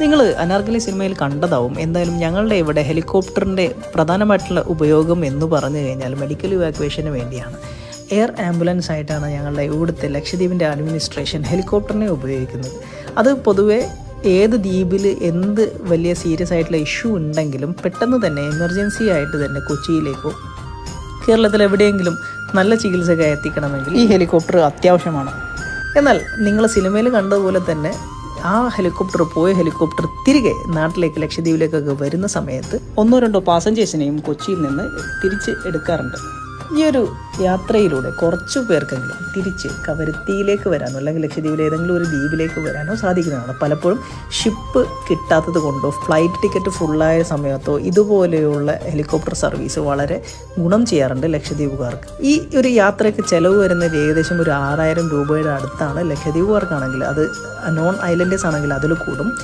നിങ്ങൾ അനാർക്കലി സിനിമയിൽ കണ്ടതാവും. എന്തായാലും ഞങ്ങളുടെ ഇവിടെ ഹെലികോപ്റ്ററിൻ്റെ പ്രധാനമായിട്ടുള്ള ഉപയോഗം എന്ന് പറഞ്ഞു കഴിഞ്ഞാൽ മെഡിക്കൽ ഇവാക്വേഷന് വേണ്ടിയാണ്. എയർ ആംബുലൻസ് ആയിട്ടാണ് ഞങ്ങളുടെ ഇവിടുത്തെ ലക്ഷദ്വീപിൻ്റെ അഡ്മിനിസ്ട്രേഷൻ ഹെലികോപ്റ്ററിനെ ഉപയോഗിക്കുന്നത്. അത് പൊതുവേ ഏത് ദ്വീപിൽ എന്ത് വലിയ സീരിയസ് ആയിട്ടുള്ള ഇഷ്യൂ ഉണ്ടെങ്കിലും പെട്ടെന്ന് തന്നെ എമർജൻസി ആയിട്ട് തന്നെ കൊച്ചിയിലേക്കോ കേരളത്തിൽ എവിടെയെങ്കിലും നല്ല ചികിത്സയൊക്കെ എത്തിക്കണമെങ്കിൽ ഈ ഹെലികോപ്റ്റർ അത്യാവശ്യമാണ്. എന്നാൽ നിങ്ങൾ സിനിമയിൽ കണ്ടതുപോലെ തന്നെ ആ ഹെലികോപ്റ്റർ തിരികെ നാട്ടിലേക്ക് ലക്ഷദ്വീപിലേക്കൊക്കെ വരുന്ന സമയത്ത് 1-2 പാസഞ്ചേഴ്സിനെയും കൊച്ചിയിൽ നിന്ന് തിരിച്ച് എടുക്കാറുണ്ട്. ഈ ഒരു യാത്രയിലൂടെ കുറച്ചു പേർക്കെങ്കിലും തിരിച്ച് കവരത്തിയിലേക്ക് വരാനോ അല്ലെങ്കിൽ ലക്ഷദ്വീപിലെ ഏതെങ്കിലും ഒരു ദ്വീപിലേക്ക് വരാനോ സാധിക്കുന്നതാണ്. പലപ്പോഴും ഷിപ്പ് കിട്ടാത്തത് കൊണ്ടോ ഫ്ലൈറ്റ് ടിക്കറ്റ് ഫുള്ളായ സമയത്തോ ഇതുപോലെയുള്ള ഹെലികോപ്റ്റർ സർവീസ് വളരെ ഗുണം ചെയ്യാറുണ്ട് ലക്ഷദ്വീപുകാർക്ക്. ഈ ഒരു യാത്രയ്ക്ക് ചിലവ് വരുന്നത് ഏകദേശം ഒരു 6000 രൂപയുടെ അടുത്താണ്. ലക്ഷദ്വീപുകാർക്കാണെങ്കിൽ അത് നോൺ ഐലൻഡേഴ്സ് ആണെങ്കിൽ അതിൽ കൂടും.